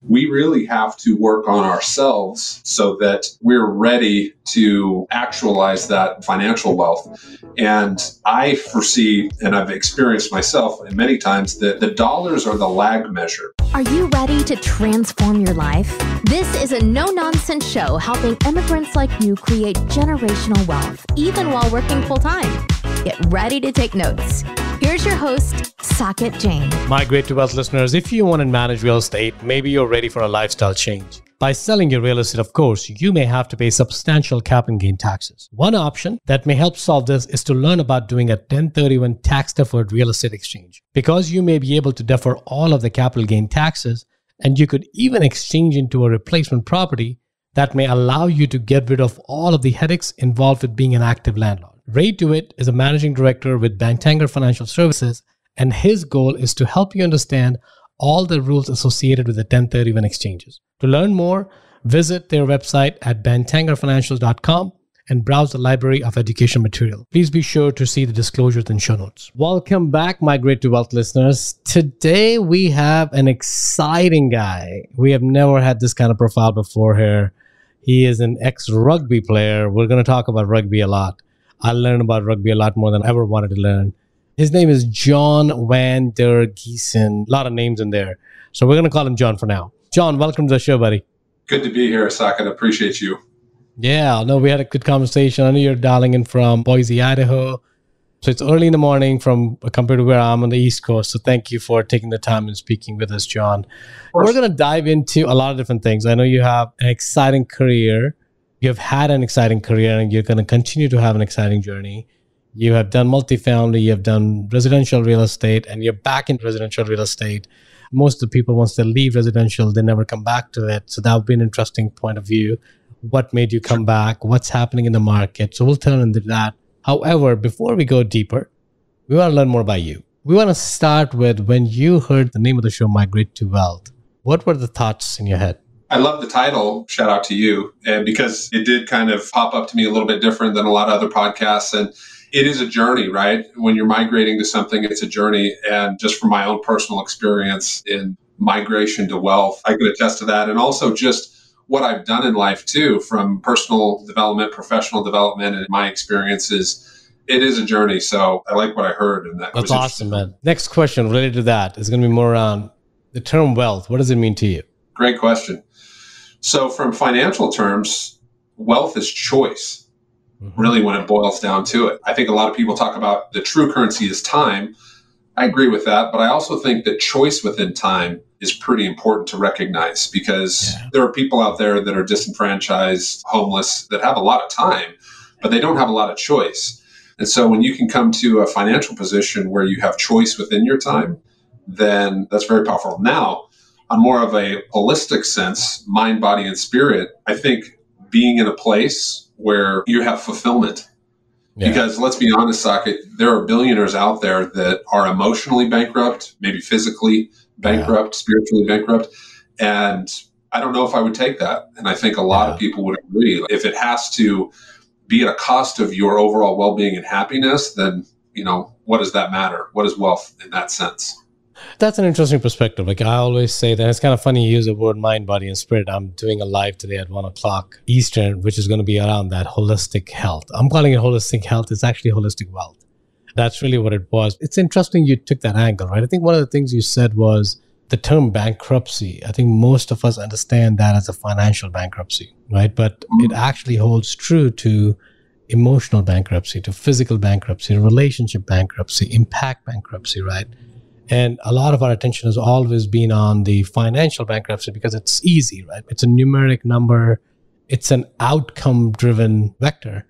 we really have to work on ourselves so that we're ready to actualize that financial wealth. And I foresee, and I've experienced myself many times, that the dollars are the lag measure. Are you ready to transform your life? This is a no-nonsense show helping immigrants like you create generational wealth, even while working full-time. Get ready to take notes. Here's your host, Saket Jain. My Great to Wealth listeners, if you want to manage real estate, maybe you're ready for a lifestyle change. By selling your real estate, of course, you may have to pay substantial capital gain taxes. One option that may help solve this is to learn about doing a 1031 tax-deferred real estate exchange. Because you may be able to defer all of the capital gain taxes, and you could even exchange into a replacement property that may allow you to get rid of all of the headaches involved with being an active landlord. Ray DeWitt is a managing director with Bantanger Financial Services, and his goal is to help you understand all the rules associated with the 1031 exchanges. To learn more, visit their website at bantangerfinancials.com and browse the library of education material. Please be sure to see the disclosures and show notes. Welcome back, my Great to Wealth listeners. Today we have an exciting guy. We have never had this kind of profile before here. He is an ex-rugby player. We're going to talk about rugby a lot. I learned about rugby a lot more than I ever wanted to learn. His name is John Van Der Giessen. A lot of names in there. So we're going to call him John for now. John, welcome to the show, buddy. Good to be here, Saket. Appreciate you. Yeah, no, we had a good conversation. I know you're dialing in from Boise, Idaho. So it's early in the morning compared to where I'm on the East Coast. So thank you for taking the time and speaking with us, John. We're going to dive into a lot of different things. I know you have an exciting career. You have had an exciting career and you're going to continue to have an exciting journey. You have done multifamily, you have done residential real estate, and you're back in residential real estate. Most of the people, once they leave residential, they never come back to it. So that would be an interesting point of view. What made you come back? What's happening in the market? So we'll turn into that. However, before we go deeper, we want to learn more about you. We want to start with when you heard the name of the show, Migrate to Wealth. What were the thoughts in your head? I love the title, shout out to you, and because it did kind of pop up to me a little bit different than a lot of other podcasts. And it is a journey, right? When you're migrating to something, it's a journey. And just from my own personal experience in migration to wealth, I can attest to that. And also just what I've done in life too, from personal development, professional development, and my experiences, it is a journey. So I like what I heard. And that's awesome, man. Next question related to that is going to be more around the term wealth. What does it mean to you? Great question. So from financial terms, wealth is choice. Really, when it boils down to it. I think a lot of people talk about the true currency is time. I agree with that, but I also think that choice within time is pretty important to recognize because there are people out there that are disenfranchised, homeless, that have a lot of time, but they don't have a lot of choice. And so when you can come to a financial position where you have choice within your time, then that's very powerful. Now, on more of a holistic sense, mind, body, and spirit, I think being in a place where you have fulfillment. Because let's be honest, Saket, there are billionaires out there that are emotionally bankrupt, maybe physically bankrupt, spiritually bankrupt. And I don't know if I would take that. And I think a lot of people would agree. If it has to be at a cost of your overall well-being and happiness, then, what does that matter? What is wealth in that sense? That's an interesting perspective. Like I always say that it's kind of funny you use the word mind, body, and spirit. I'm doing a live today at 1:00 Eastern, which is going to be around that holistic health. I'm calling it holistic health. It's actually holistic wealth. That's really what it was. It's interesting you took that angle, right? I think one of the things you said was the term bankruptcy. I think most of us understand that as a financial bankruptcy, right? But it actually holds true to emotional bankruptcy, to physical bankruptcy, relationship bankruptcy, impact bankruptcy, right? And a lot of our attention has always been on the financial bankruptcy because it's easy, right? It's a numeric number. It's an outcome-driven vector.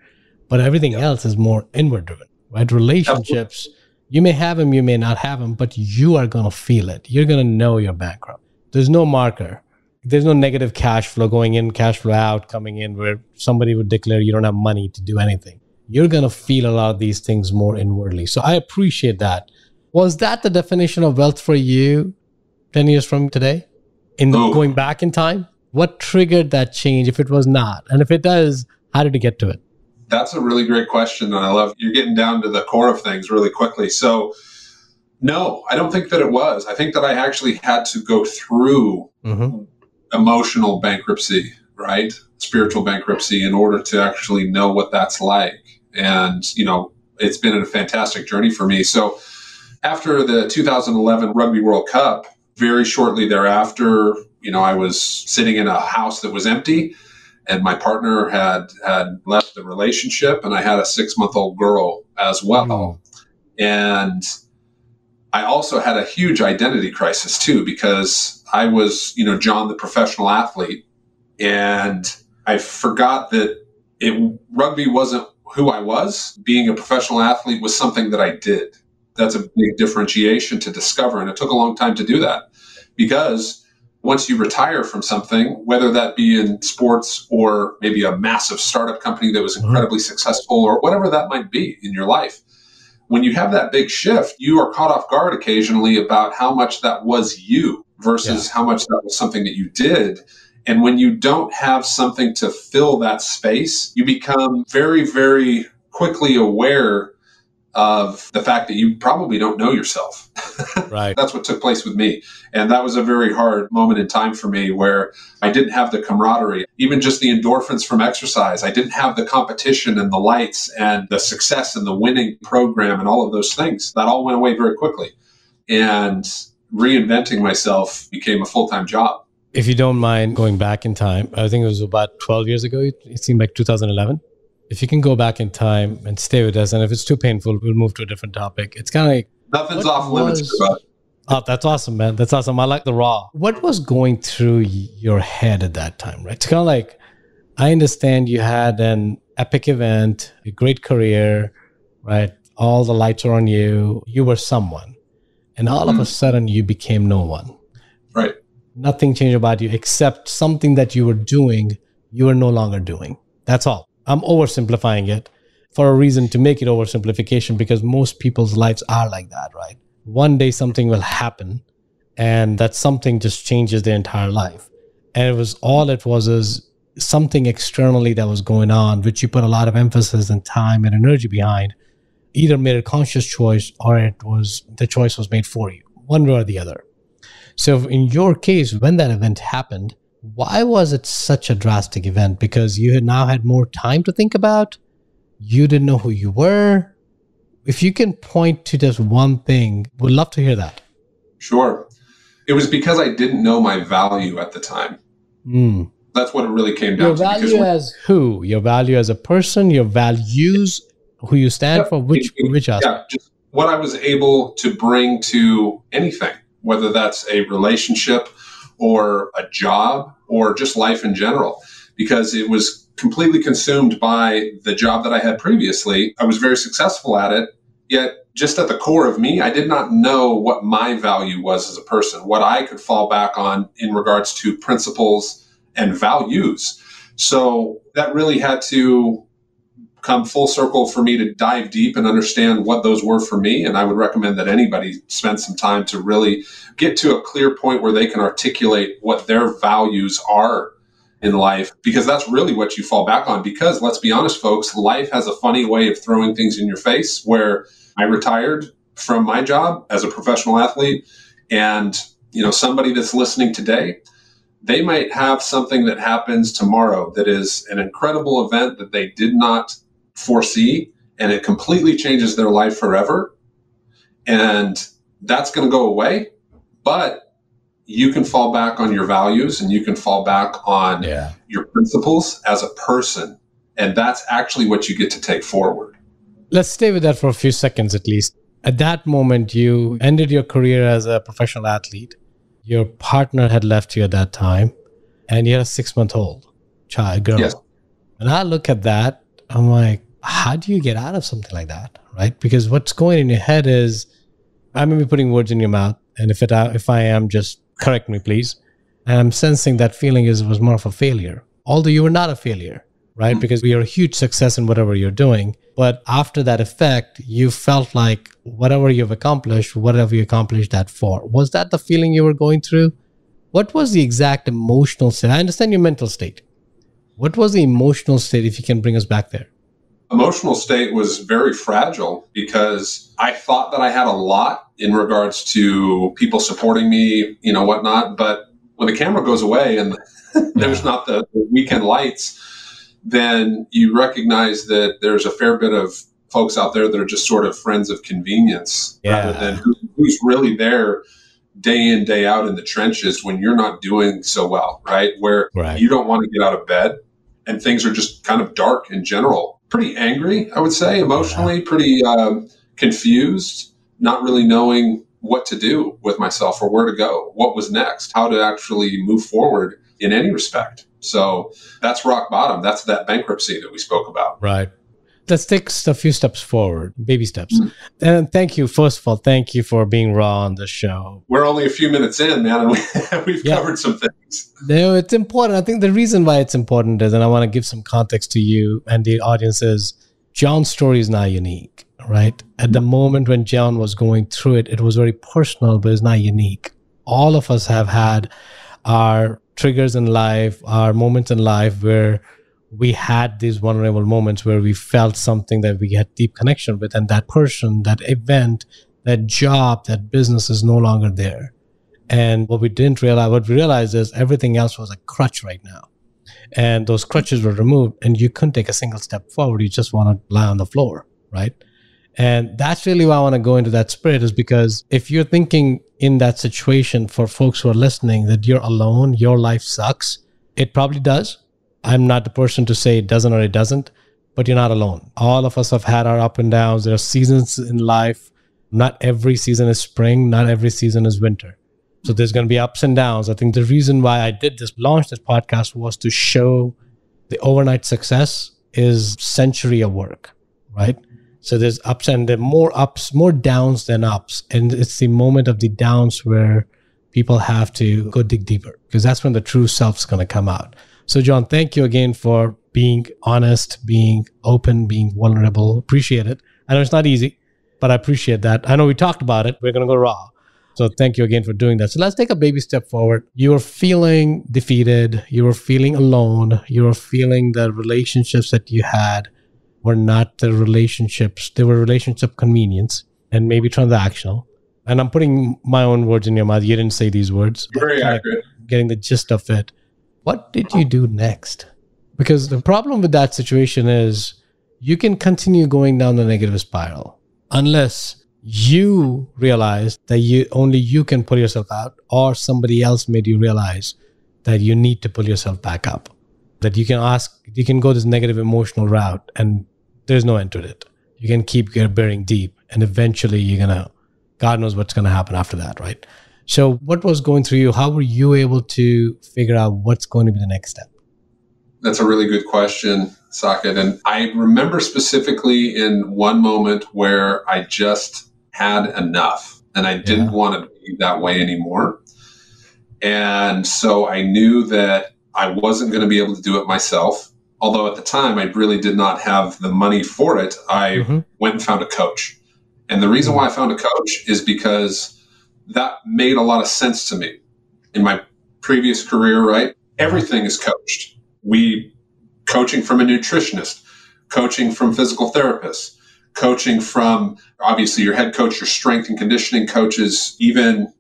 But everything else is more inward-driven, right? Relationships, you may have them, you may not have them, but you are going to feel it. You're going to know you're bankrupt. There's no marker. There's no negative cash flow going in, cash flow out, coming in, where somebody would declare you don't have money to do anything. You're going to feel a lot of these things more inwardly. So I appreciate that. Was that the definition of wealth for you 10 years from today? Going back in time? What triggered that change if it was not? And if it does, how did you get to it? That's a really great question. And I love you're getting down to the core of things really quickly. So no, I don't think that it was. I think that I actually had to go through emotional bankruptcy, right? Spiritual bankruptcy, in order to actually know what that's like. And, it's been a fantastic journey for me. So after the 2011 Rugby World Cup, very shortly thereafter, I was sitting in a house that was empty, and my partner had left the relationship, and I had a 6-month-old girl as well. And I also had a huge identity crisis too, because I was, John, the professional athlete, and I forgot that rugby wasn't who I was. Being a professional athlete was something that I did. That's a big differentiation to discover. And it took a long time to do that, because once you retire from something, whether that be in sports or maybe a massive startup company that was incredibly successful, or whatever that might be in your life, when you have that big shift, you are caught off guard occasionally about how much that was you versus how much that was something that you did. And when you don't have something to fill that space, you become very, very quickly aware of the fact that you probably don't know yourself. Right. That's what took place with me. And that was a very hard moment in time for me, where I didn't have the camaraderie, even just the endorphins from exercise. I didn't have the competition and the lights and the success and the winning program and all of those things. That all went away very quickly. And reinventing myself became a full-time job. If you don't mind going back in time, I think it was about 12 years ago. It seemed like 2011. If you can go back in time and stay with us, and if it's too painful, we'll move to a different topic. It's kind of like... Nothing's off limits about it. Oh, that's awesome, man. That's awesome. I like the raw. What was going through your head at that time, right? It's kind of like, I understand you had an epic event, a great career, right? All the lights are on you. You were someone. And all of a sudden, you became no one. Right. Nothing changed about you except something that you were doing, you were no longer doing. That's all. I'm oversimplifying it for a reason to make it oversimplification, because most people's lives are like that, right? One day something will happen, and that something just changes their entire life. And it was is something externally that was going on, which you put a lot of emphasis and time and energy behind, either made a conscious choice or the choice was made for you, one way or the other. So in your case, when that event happened, why was it such a drastic event? Because you had now had more time to think about. You didn't know who you were. If you can point to just one thing, we'd love to hear that. Sure. It was because I didn't know my value at the time. That's what it really came down to. Your value as who? Your value as a person, your values, who you stand for, which aspect? Yeah, just what I was able to bring to anything, whether that's a relationship or a job or just life in general, because it was completely consumed by the job that I had previously. I was very successful at it, yet just at the core of me, I did not know what my value was as a person, what I could fall back on in regards to principles and values. So that really had to come full circle for me to dive deep and understand what those were for me. And I would recommend that anybody spend some time to really get to a clear point where they can articulate what their values are in life, because that's really what you fall back on. Because let's be honest, folks, life has a funny way of throwing things in your face. Where I retired from my job as a professional athlete, and somebody that's listening today, they might have something that happens tomorrow that is an incredible event that they did not foresee, and it completely changes their life forever. And that's going to go away, but you can fall back on your values, and you can fall back on your principles as a person. And that's actually what you get to take forward. Let's stay with that for a few seconds at least. At that moment, you ended your career as a professional athlete. Your partner had left you at that time, and you had a 6-month-old girl. Yes. And I look at that, I'm like, how do you get out of something like that, right? Because what's going in your head is, I may be putting words in your mouth, and if I am, just correct me, please. And I'm sensing that feeling was more of a failure, although you were not a failure, right? Because you're a huge success in whatever you're doing. But after that effect, you felt like whatever you accomplished that for. Was that the feeling you were going through? What was the exact emotional state? I understand your mental state. What was the emotional state, if you can bring us back there? Emotional state was very fragile, because I thought that I had a lot in regards to people supporting me, whatnot. But When the camera goes away and there's not the weekend lights, then you recognize that there's a fair bit of folks out there that are just sort of friends of convenience rather than who's really there day in, day out in the trenches when you're not doing so well, right? Where you don't want to get out of bed and things are just kind of dark in general. Pretty angry, I would say, emotionally, pretty confused, not really knowing what to do with myself or where to go, what was next, how to actually move forward in any respect. So that's rock bottom. That's that bankruptcy that we spoke about. Right. Let's take a few steps forward, baby steps. And thank you, first of all, thank you for being raw on the show. We're only a few minutes in, man, and we've covered some things. No, it's important. I think the reason why it's important is, and I want to give some context to you and the audience, is John's story is not unique, right? At the moment when John was going through it, it was very personal, but it's not unique. All of us have had our triggers in life, our moments in life where we had these vulnerable moments where we felt something that we had deep connection with, and that person, that event, that job, that business is no longer there. And what we realized is everything else was a crutch right now. And those crutches were removed and you couldn't take a single step forward. You just want to lie on the floor, right? And that's really why I want to go into that spirit, is because if you're thinking in that situation, for folks who are listening, that you're alone, your life sucks, it probably does. I'm not the person to say it doesn't or it doesn't, but you're not alone. All of us have had our up and downs. There are seasons in life. Not every season is spring. Not every season is winter. So there's going to be ups and downs. I think the reason why I launched this podcast was to show the overnight success is century of work, right? So there's ups and there are more downs than ups. And it's the moment of the downs where people have to go dig deeper, because that's when the true self's going to come out. So John, thank you again for being honest, being open, being vulnerable. Appreciate it. I know it's not easy, but I appreciate that. I know we talked about it. We're going to go raw. So thank you again for doing that. So let's take a baby step forward. You were feeling defeated. You were feeling alone. You were feeling the relationships that you had were not the relationships. They were relationship convenience and maybe transactional. And I'm putting my own words in your mouth. You didn't say these words. Very accurate. Getting the gist of it. What did you do next? Because the problem with that situation is you can continue going down the negative spiral unless you realize that only you can pull yourself out, or somebody else made you realize that you need to pull yourself back up. That you can go this negative emotional route and there's no end to it. You can keep burying deep and eventually God knows what's going to happen after that, right? So what was going through you? How were you able to figure out what's going to be the next step? That's a really good question, Saket. And I remember specifically in one moment where I just had enough and I didn't want to be that way anymore. And so I knew that I wasn't going to be able to do it myself. Although at the time I really did not have the money for it, I went and found a coach. And the reason why I found a coach is because that made a lot of sense to me. In my previous career, right? Everything is coached. Coaching from a nutritionist, coaching from physical therapists, coaching from, obviously, your head coach, your strength and conditioning coaches, even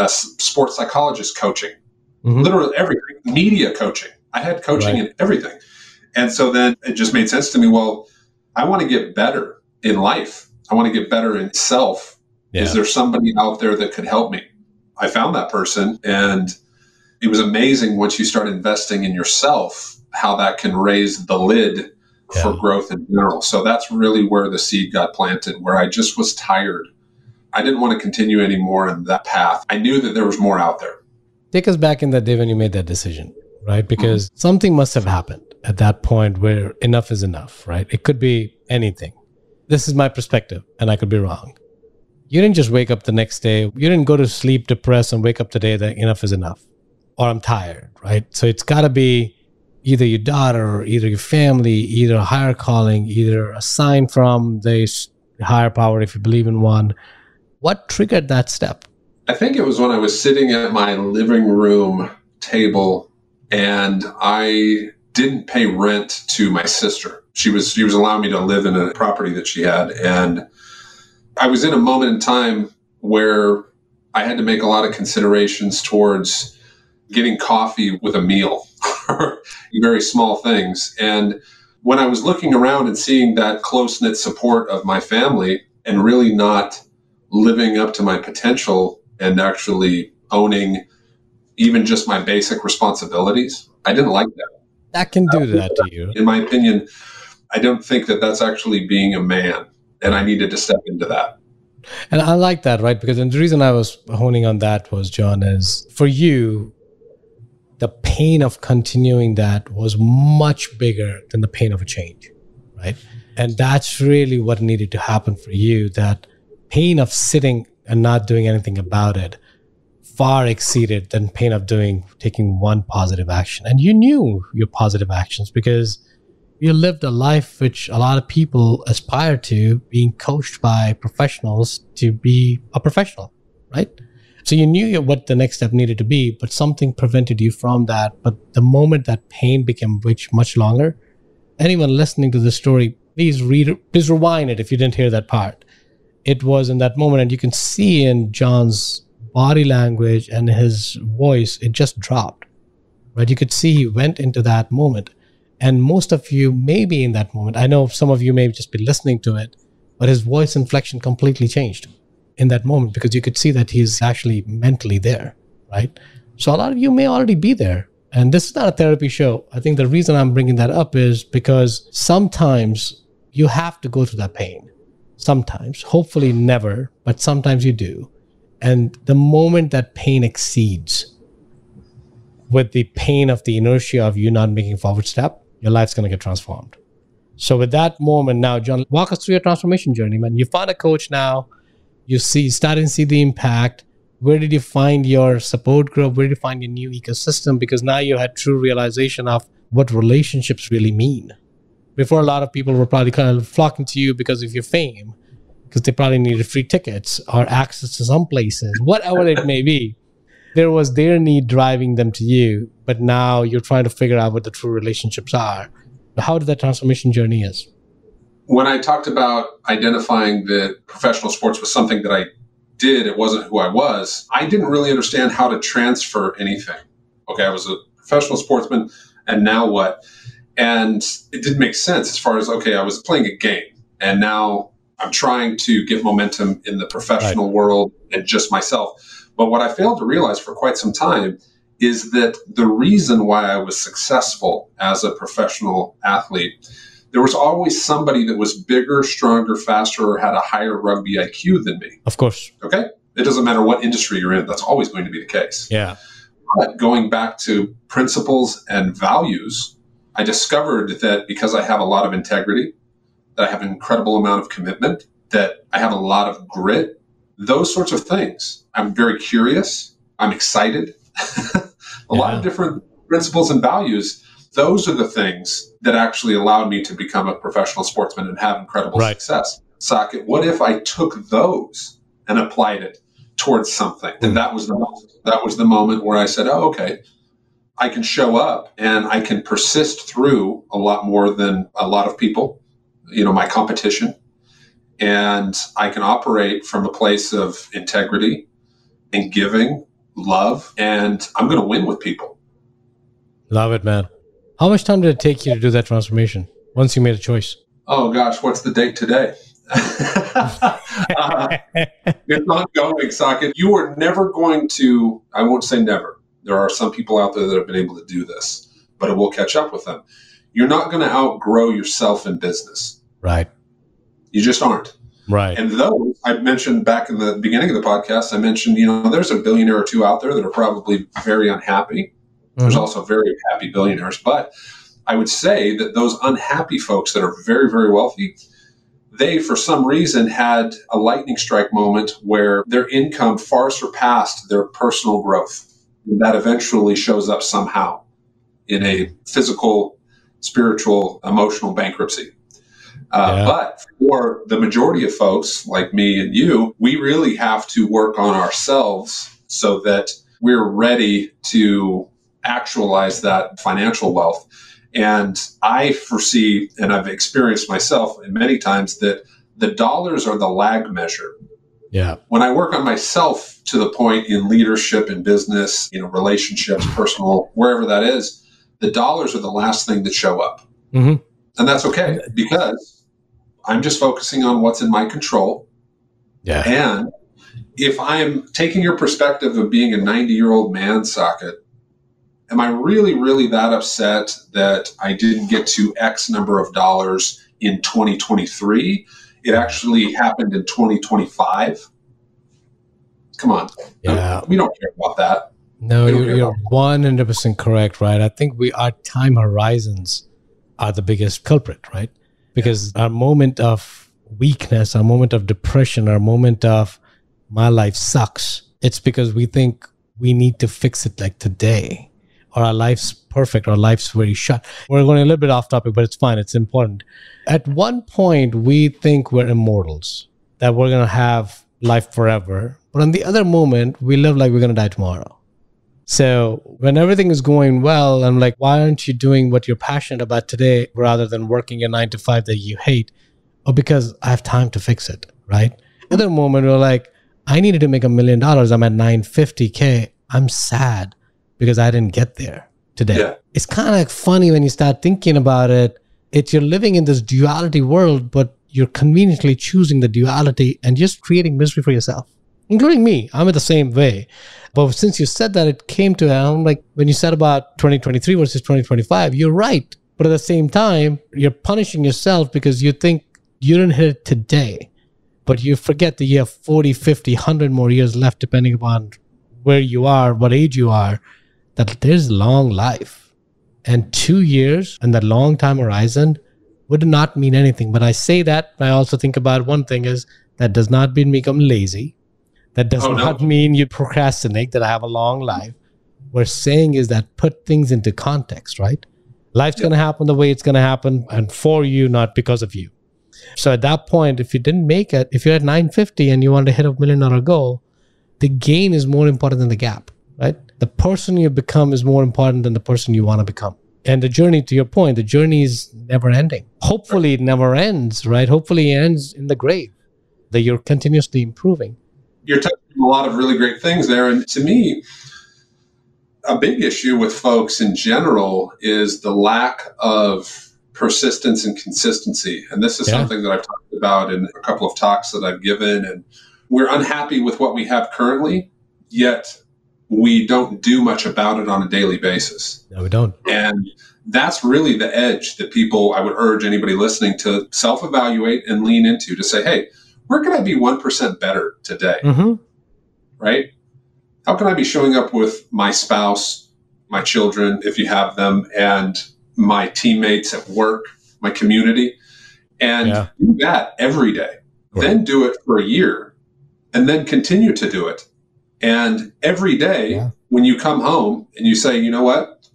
sports psychologist coaching, literally everything, media coaching. I had coaching in everything. And so then it just made sense to me, well, I want to get better in life. I want to get better in self. Is there somebody out there that could help me? I found that person, and it was amazing once you start investing in yourself, how that can raise the lid for growth in general. So that's really where the seed got planted, where I just was tired. I didn't want to continue anymore in that path. I knew that there was more out there. Take us back in that day when you made that decision, right? Because something must have happened at that point where enough is enough, right? It could be anything. This is my perspective, and I could be wrong. You didn't just wake up the next day. You didn't go to sleep depressed and wake up today that enough is enough, or I'm tired, right? So it's got to be either your daughter, or either your family, either a higher calling, either a sign from the higher power, if you believe in one. What triggered that step? I think it was when I was sitting at my living room table and I didn't pay rent to my sister. She was allowing me to live in a property that she had, and I was in a moment in time where I had to make a lot of considerations towards getting coffee with a meal, very small things. And when I was looking around and seeing that close-knit support of my family and really not living up to my potential and actually owning even just my basic responsibilities, I didn't like that. That can do that to you. In my opinion, I don't think that that's actually being a man, and I needed to step into that. And I like that, right? Because the reason I was honing on that was, John, is for you, the pain of continuing that was much bigger than the pain of a change, right? And that's really what needed to happen for you. That pain of sitting and not doing anything about it far exceeded than pain of taking one positive action. And you knew your positive actions because you lived a life which a lot of people aspire to, being coached by professionals to be a professional, right? So you knew what the next step needed to be, but something prevented you from that. But the moment that pain became much longer, anyone listening to this story, please rewind it if you didn't hear that part. It was in that moment, and you can see in John's body language and his voice, it just dropped, right? You could see he went into that moment. And most of you may be in that moment. I know some of you may just be listening to it, but his voice inflection completely changed in that moment because you could see that he's actually mentally there, right? So a lot of you may already be there. And this is not a therapy show. I think the reason I'm bringing that up is because sometimes you have to go through that pain. Sometimes, hopefully never, but sometimes you do. And the moment that pain exceeds with the pain of the inertia of you not making a forward step, your life's going to get transformed. So with that moment now, John, walk us through your transformation journey, man. You found a coach now. Starting to see the impact. Where did you find your support group? Where did you find your new ecosystem? Because now you had true realization of what relationships really mean. Before, a lot of people were probably kind of flocking to you because of your fame, because they probably needed free tickets or access to some places, whatever it may be. There was their need driving them to you, but now you're trying to figure out what the true relationships are. How did that transformation journey is? When I talked about identifying that professional sports was something that I did, it wasn't who I was, I didn't really understand how to transfer anything. Okay, I was a professional sportsman, and now what? And it didn't make sense as far as, okay, I was playing a game, and now I'm trying to get momentum in the professional world and just myself. But what I failed to realize for quite some time is that the reason why I was successful as a professional athlete, there was always somebody that was bigger, stronger, faster, or had a higher rugby IQ than me. Of course. Okay? It doesn't matter what industry you're in. That's always going to be the case. Yeah. But going back to principles and values, I discovered that because I have a lot of integrity, that I have an incredible amount of commitment, that I have a lot of grit, those sorts of things. I'm very curious. I'm excited. A lot of different principles and values. Those are the things that actually allowed me to become a professional sportsman and have incredible success. Saket, what if I took those and applied it towards something? And that was the moment where I said, oh, okay, I can show up and I can persist through a lot more than a lot of people, my competition. And I can operate from a place of integrity and giving, love, and I'm going to win with people. Love it, man. How much time did it take you to do that transformation once you made a choice? Oh, gosh, what's the date today? It's ongoing, Saket. You are never going to, I won't say never. There are some people out there that have been able to do this, but it will catch up with them. You're not going to outgrow yourself in business. Right. You just aren't. Right. And those, I mentioned back in the beginning of the podcast, I mentioned, there's a billionaire or two out there that are probably very unhappy. Mm-hmm. There's also very happy billionaires. But I would say that those unhappy folks that are very, very wealthy, they, for some reason, had a lightning strike moment where their income far surpassed their personal growth. And that eventually shows up somehow in a physical, spiritual, emotional bankruptcy. But for the majority of folks like me and you, we really have to work on ourselves so that we're ready to actualize that financial wealth. And I foresee, and I've experienced myself many times, that the dollars are the lag measure. Yeah. When I work on myself to the point in leadership, in business, relationships, personal, wherever that is, the dollars are the last thing that show up. Mm-hmm. And that's okay, because I'm just focusing on what's in my control. Yeah. And if I'm taking your perspective of being a 90-year-old man, Socket, am I really, really that upset that I didn't get to X number of dollars in 2023? It actually happened in 2025. Come on. Yeah. We don't care about that. No, you're 100% correct, right? I think our time horizons are the biggest culprit, right? Because our moment of weakness, our moment of depression, our moment of my life sucks, it's because we think we need to fix it like today, or our life's perfect, our life's very short. We're going a little bit off topic, but it's fine. It's important. At one point, we think we're immortals, that we're going to have life forever. But on the other moment, we live like we're going to die tomorrow. So when everything is going well, I'm like, why aren't you doing what you're passionate about today rather than working a 9 to 5 that you hate? Oh, because I have time to fix it, right? Other moment, we're like, I needed to make $1 million. I'm at $950K. I'm sad because I didn't get there today. Yeah. It's kind of funny when you start thinking about it. You're living in this duality world, but you're conveniently choosing the duality and just creating misery for yourself, including me. I'm in the same way. But since you said that, it came to, I'm like, when you said about 2023 versus 2025, you're right. But at the same time, you're punishing yourself because you think you didn't hit it today. But you forget that you have 40, 50, 100 more years left, depending upon where you are, what age you are, that there's long life. And 2 years and that long time horizon would not mean anything. But I say that, I also think about one thing is that does not mean become lazy. That does not mean you procrastinate, that I have a long life. What we're saying is that put things into context, right? Life's going to happen the way it's going to happen, and for you, not because of you. So at that point, if you didn't make it, if you're at 950 and you want to hit $1 million goal, the gain is more important than the gap, right? The person you become is more important than the person you want to become. And the journey, to your point, the journey is never ending. Hopefully it never ends, right? Hopefully it ends in the grave, that you're continuously improving. You're touching a lot of really great things there. And to me, a big issue with folks in general is the lack of persistence and consistency. And this is something that I've talked about in a couple of talks that I've given. And we're unhappy with what we have currently, yet we don't do much about it on a daily basis. No, we don't. And that's really the edge that I would urge anybody listening to self-evaluate and lean into, to say, hey, where can I be 1% better today? Mm-hmm. Right? How can I be showing up with my spouse, my children, if you have them, and my teammates at work, my community, and do that every day. Right. Then do it for a year, and then continue to do it. And every day when you come home and you say, you know what?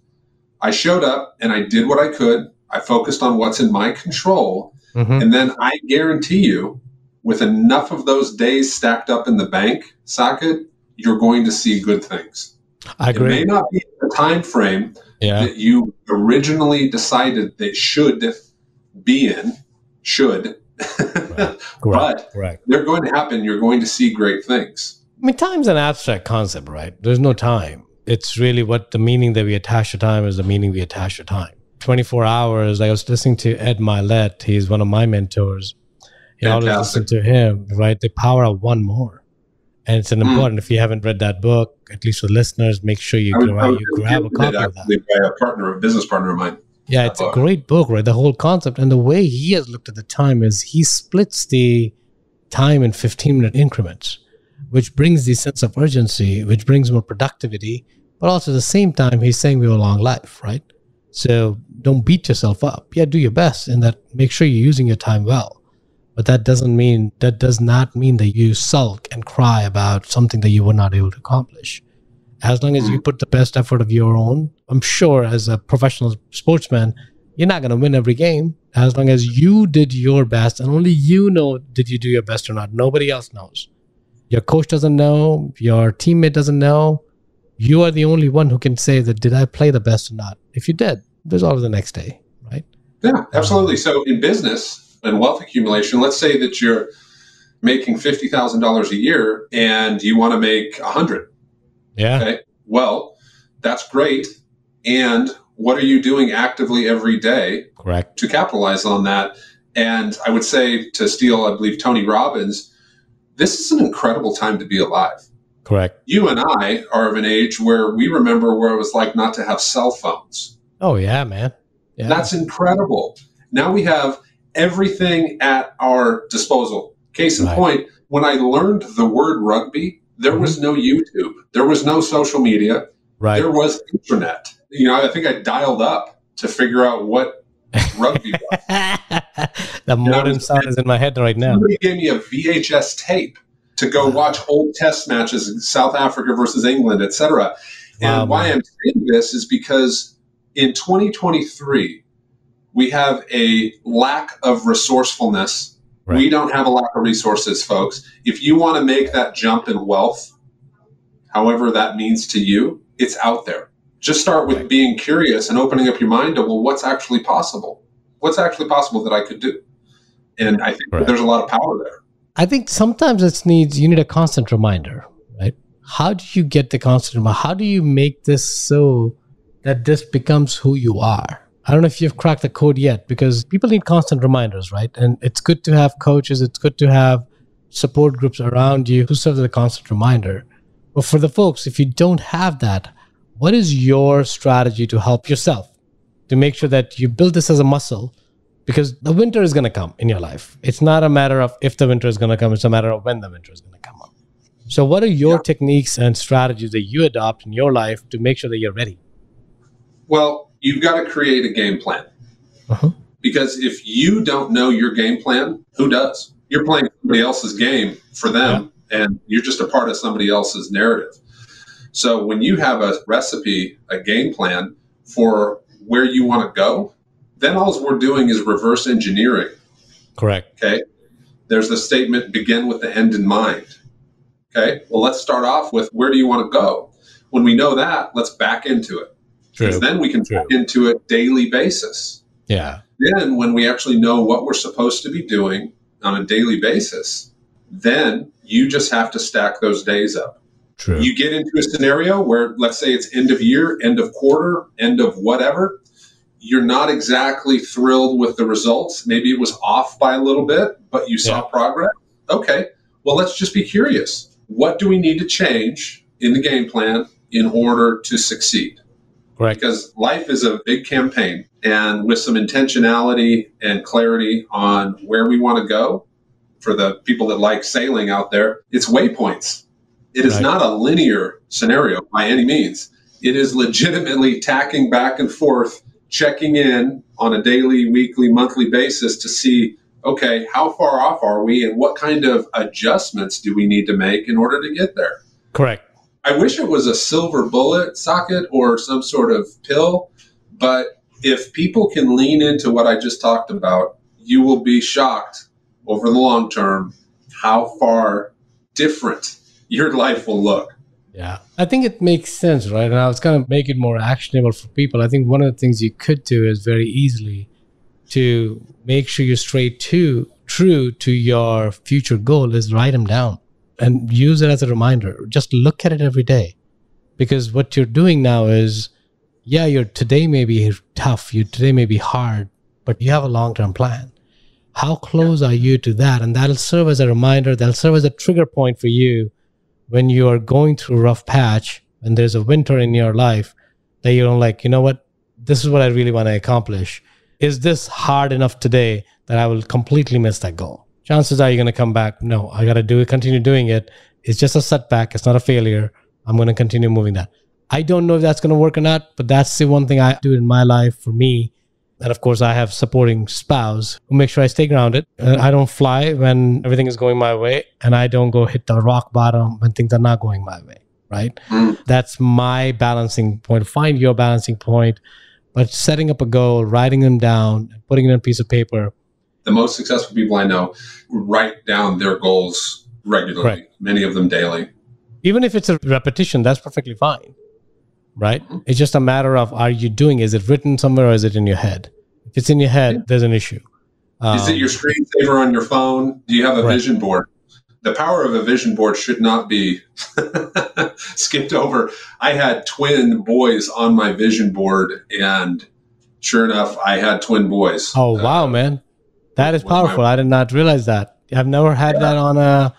I showed up and I did what I could. I focused on what's in my control. Mm-hmm. And then I guarantee you, with enough of those days stacked up in the bank, Socket, you're going to see good things. I agree. It may not be the time frame that you originally decided they should be in, but they're going to happen. You're going to see great things. I mean, time's an abstract concept, right? There's no time. It's really what the meaning that we attach to time is the meaning we attach to time. 24 hours. I was listening to Ed Mylett. He's one of my mentors. I always listen to him, right? The power of one more. And it's an important, if you haven't read that book, at least for listeners, make sure you grab a copy of that. A business partner of mine. Yeah, it's a great book, right? The whole concept. And the way he has looked at the time is he splits the time in 15-minute increments, which brings the sense of urgency, which brings more productivity. But also at the same time, he's saying we have a long life, right? So don't beat yourself up. Yeah, do your best and that make sure you're using your time well. But that does not mean that you sulk and cry about something that you were not able to accomplish. As long as you put the best effort of your own, I'm sure as a professional sportsman, you're not going to win every game. As long as you did your best and only you know did you do your best or not. Nobody else knows. Your coach doesn't know. Your teammate doesn't know. You are the only one who can say that, did I play the best or not? If you did, there's always the next day, right? Yeah, absolutely. So in business and wealth accumulation, let's say that making $50,000 a year and you want to make 100. Yeah. Okay. Well, that's great. And what are you doing actively every day Correct. to capitalize on that? And I would say, to steal, I believe, Tony Robbins, this is an incredible time to be alive. Correct. You and I are of an age where we remember where it was like not to have cell phones. Oh, yeah, man. Yeah. That's incredible. Now we have everything at our disposal. Case in point, when I learned the word rugby, there was no YouTube. There was no social media. Right. There was internet. You know, I think I dialed up to figure out what rugby was. The modern sound is in my head right now. Somebody gave me a VHS tape to go watch old test matches in South Africa versus England, etc. And why I'm saying this is because in 2023, we have a lack of resourcefulness. Right. We don't have a lack of resources, folks. If you want to make that jump in wealth, however that means to you, it's out there. Just start with being curious and opening up your mind to, well, what's actually possible? What's actually possible that I could do? And I think there's a lot of power there. I think sometimes you need a constant reminder, right? How do you get the constant reminder? How do you make this so that this becomes who you are? I don't know if you've cracked the code yet, because people need constant reminders, right? And it's good to have coaches. It's good to have support groups around you who serve as a constant reminder. But for the folks, if you don't have that, what is your strategy to help yourself to make sure that you build this as a muscle? Because the winter is going to come in your life. It's not a matter of if the winter is going to come. It's a matter of when the winter is going to come up. So what are your techniques and strategies that you adopt in your life to make sure that you're ready? Well, you've got to create a game plan. Because if you don't know your game plan, who does? You're playing somebody else's game for them, and you're just a part of somebody else's narrative. So when you have a recipe, a game plan for where you want to go, then all we're doing is reverse engineering. Correct. Okay. There's the statement, begin with the end in mind. Okay. Well, let's start off with, where do you want to go? When we know that, let's back into it. Because then we can back into it daily basis. Yeah. Then when we actually know what we're supposed to be doing on a daily basis, then you just have to stack those days up. True. You get into a scenario where, let's say it's end of year, end of quarter, end of whatever. You're not exactly thrilled with the results. Maybe it was off by a little bit, but you saw progress. Okay, well, let's just be curious. What do we need to change in the game plan in order to succeed? Right. Because life is a big campaign, and with some intentionality and clarity on where we want to go, for the people that like sailing out there, it's waypoints. It is not a linear scenario by any means. It is legitimately tacking back and forth, checking in on a daily, weekly, monthly basis to see, okay, how far off are we and what kind of adjustments do we need to make in order to get there? Correct. I wish it was a silver bullet socket or some sort of pill, but if people can lean into what I just talked about, you will be shocked over the long term how far different your life will look. Yeah, I think it makes sense, right? And I was going to make it more actionable for people. I think one of the things you could do is very easily to make sure you're true to your future goal is write them down and use it as a reminder. Just look at it every day. Because what you're doing now is, your today may be tough, your today may be hard, but you have a long-term plan. How close are you to that? And that'll serve as a reminder, that'll serve as a trigger point for you when you are going through a rough patch, and there's a winter in your life, that you're like, you know what, this is what I really want to accomplish. Is this hard enough today that I will completely miss that goal? Chances are you're going to come back, no, I got to do it, continue doing it. It's just a setback. It's not a failure. I'm going to continue moving that. I don't know if that's going to work or not, but that's the one thing I do in my life for me. And of course, I have supporting spouse who make sure I stay grounded. I don't fly when everything is going my way, and I don't go hit the rock bottom when things are not going my way, right? That's my balancing point. Find your balancing point, but setting up a goal, writing them down, and putting it on a piece of paper. The most successful people I know write down their goals regularly, many of them daily. Even if it's a repetition, that's perfectly fine. Right? It's just a matter of, are you doing, is it written somewhere or is it in your head? If it's in your head, there's an issue. Is it your screensaver on your phone? Do you have a vision board? The power of a vision board should not be skipped over. I had twin boys on my vision board, and sure enough, I had twin boys. Oh, wow, man. That is powerful. I did not realize that. I've never had that on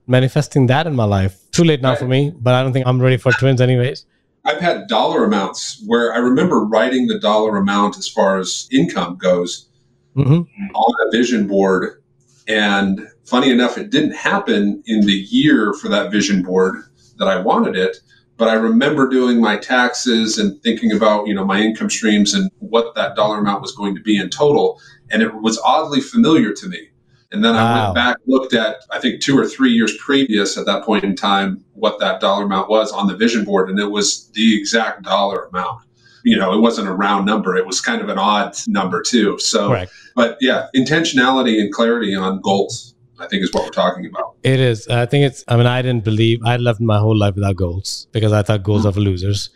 manifesting that in my life. Too late now for me, but I don't think I'm ready for twins anyways. I've had dollar amounts where I remember writing the dollar amount as far as income goes on a vision board. And funny enough, it didn't happen in the year for that vision board that I wanted it. But I remember doing my taxes and thinking about, my income streams and what that dollar amount was going to be in total. And it was oddly familiar to me. And then I went back, looked at, I think 2 or 3 years previous at that point in time, what that dollar amount was on the vision board. And it was the exact dollar amount. It wasn't a round number. It was kind of an odd number too. So, but yeah, intentionality and clarity on goals, I think is what we're talking about. It is. I didn't believe, I lived my whole life without goals because I thought goals are for losers,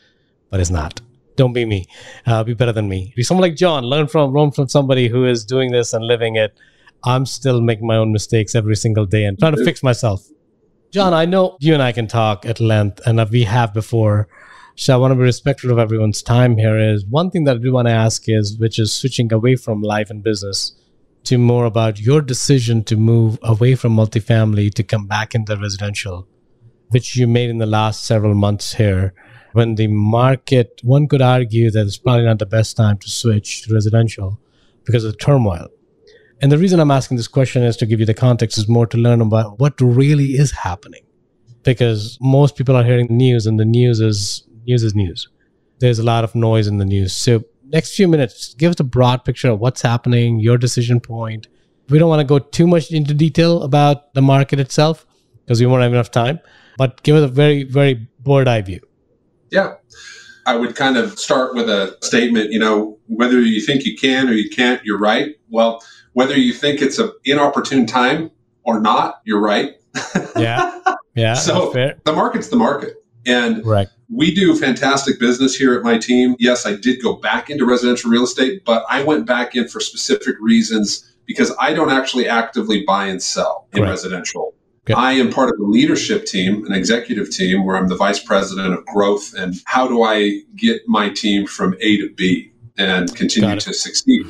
but it's not. Don't be me. Be better than me. Be someone like John. Learn from somebody who is doing this and living it. I'm still making my own mistakes every single day and trying to fix myself. John, I know you and I can talk at length, and we have before. So I want to be respectful of everyone's time here. Is one thing that I do want to ask which is switching away from life and business to more about your decision to move away from multifamily to come back into residential, which you made in the last several months here. When the market, one could argue that it's probably not the best time to switch to residential because of the turmoil. And the reason I'm asking this question is to give you the context, is more to learn about what really is happening. Because most people are hearing the news, and the news is news. There's a lot of noise in the news. So next few minutes, give us a broad picture of what's happening, your decision point. We don't want to go too much into detail about the market itself because we won't have enough time, but give us a very, very bird's eye view. Yeah. I would kind of start with a statement, whether you think you can or you can't, you're right. Well, whether you think it's an inopportune time or not, you're right. Yeah. So the market's the market. And we do fantastic business here at my team. Yes, I did go back into residential real estate, but I went back in for specific reasons because I don't actually actively buy and sell in residential. Okay. I am part of the leadership team, an executive team, where I'm the vice president of growth. And how do I get my team from A to B and continue to succeed?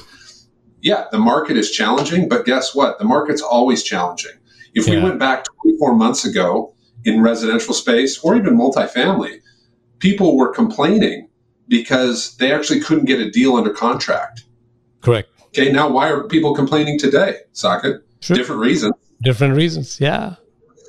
Yeah, the market is challenging, but guess what? The market's always challenging. If we went back 24 months ago in residential space or even multifamily, people were complaining because they actually couldn't get a deal under contract. Correct. Okay, now why are people complaining today, Saket? Sure. Different reasons. Different reasons, yeah.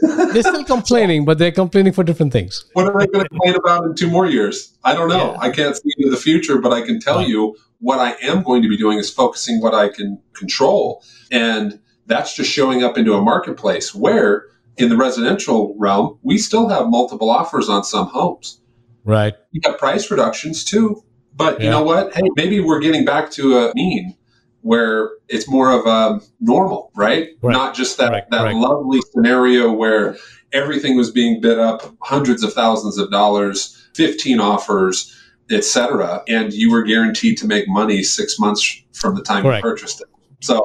They're still complaining, but they're complaining for different things. What are they going to complain about in 2 more years? I don't know. Yeah. I can't see into the future, but I can tell you what I am going to be doing is focusing what I can control. And that's just showing up into a marketplace where in the residential realm, we still have multiple offers on some homes. Right. We have price reductions too. But you know what? Hey, maybe we're getting back to a mean where it's more of a normal, right? Not just that lovely scenario where everything was being bid up hundreds of thousands of dollars, 15 offers, etc., and you were guaranteed to make money 6 months from the time you purchased it. So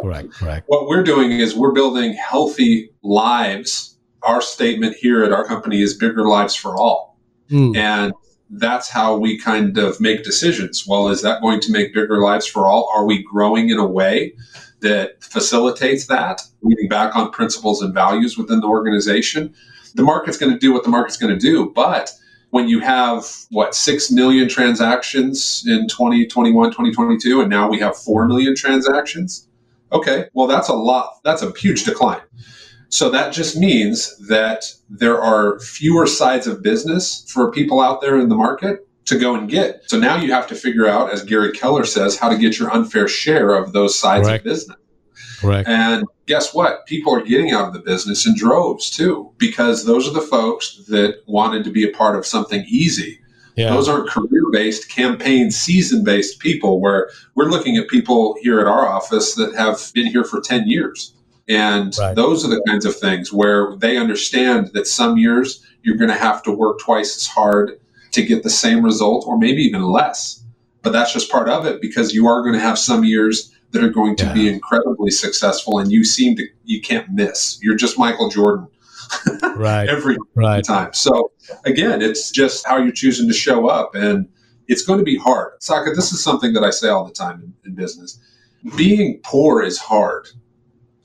what we're doing is we're building healthy lives. Our statement here at our company is bigger lives for all. And that's how we kind of make decisions. Well, is that going to make bigger lives for all? Are we growing in a way that facilitates that, leading back on principles and values within the organization? The market's going to do what the market's going to do. But when you have, 6 million transactions in 2021, 2022, and now we have 4 million transactions, okay, well, that's a lot. That's a huge decline. So that just means that there are fewer sides of business for people out there in the market to go and get. So now you have to figure out, as Gary Keller says, how to get your unfair share of those sides of business. And guess what? People are getting out of the business in droves too, because those are the folks that wanted to be a part of something easy. Those aren't career-based, campaign, season-based people where we're looking at people here at our office that have been here for 10 years. And those are the kinds of things where they understand that some years you're going to have to work twice as hard to get the same result or maybe even less. But that's just part of it because you are going to have some years that are going to be incredibly successful and you can't miss. You're just Michael Jordan. every time. So again, it's just how you're choosing to show up, and it's going to be hard. Saket, this is something that I say all the time in business. Being poor is hard,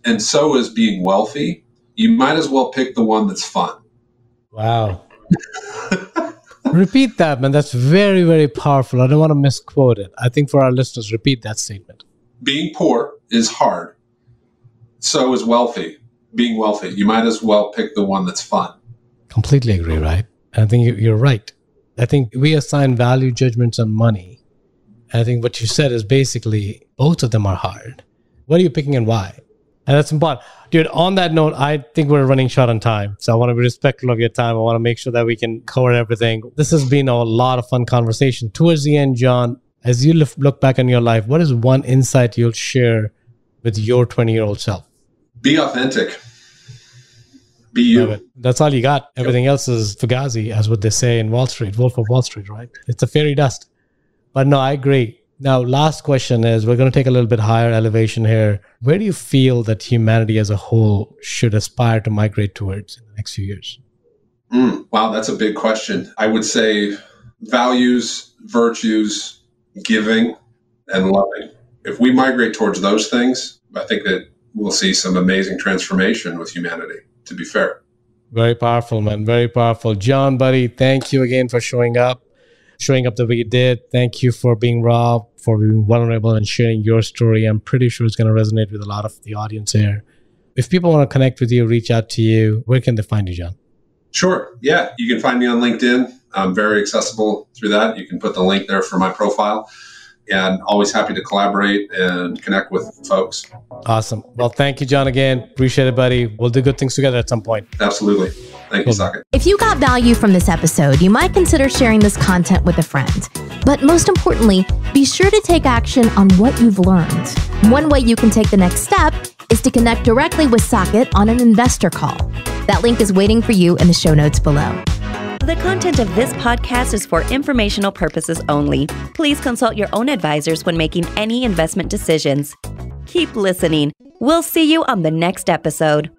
and so is being wealthy. You might as well pick the one that's fun. Wow. Repeat that, man. That's very, very powerful. I don't want to misquote it. I think for our listeners, repeat that statement. Being poor is hard. So is being wealthy. You might as well pick the one that's fun. Completely agree, right? I think you're right. I think we assign value judgments on money. I think what you said is basically both of them are hard. What are you picking and why? And that's important. Dude, on that note, I think we're running short on time. So I want to be respectful of your time. I want to make sure that we can cover everything. This has been a lot of fun conversation. Towards the end, John, as you look back on your life, what is one insight you'll share with your 20-year-old self? Be authentic. Be you. That's all you got. Everything else is fugazi, as what they say in Wall Street, Wolf of Wall Street, right? It's a fairy dust. But no, I agree. Now, last question is, we're going to take a little bit higher elevation here. Where do you feel that humanity as a whole should aspire to migrate towards in the next few years? Wow, that's a big question. I would say values, virtues, giving, and loving. If we migrate towards those things, I think that we'll see some amazing transformation with humanity, to be fair. Very powerful, man. Very powerful. John, buddy, thank you again for showing up the way you did. Thank you for being raw, for being vulnerable and sharing your story. I'm pretty sure it's going to resonate with a lot of the audience here. If people want to connect with you, reach out to you, where can they find you, John? Sure. Yeah. You can find me on LinkedIn. I'm very accessible through that. You can put the link there for my profile. And always happy to collaborate and connect with folks. Awesome. Well, thank you, John, again. Appreciate it, buddy. We'll do good things together at some point. Absolutely. Thank you, Saket. If you got value from this episode, you might consider sharing this content with a friend. But most importantly, be sure to take action on what you've learned. One way you can take the next step is to connect directly with Saket on an investor call. That link is waiting for you in the show notes below. The content of this podcast is for informational purposes only. Please consult your own advisors when making any investment decisions. Keep listening. We'll see you on the next episode.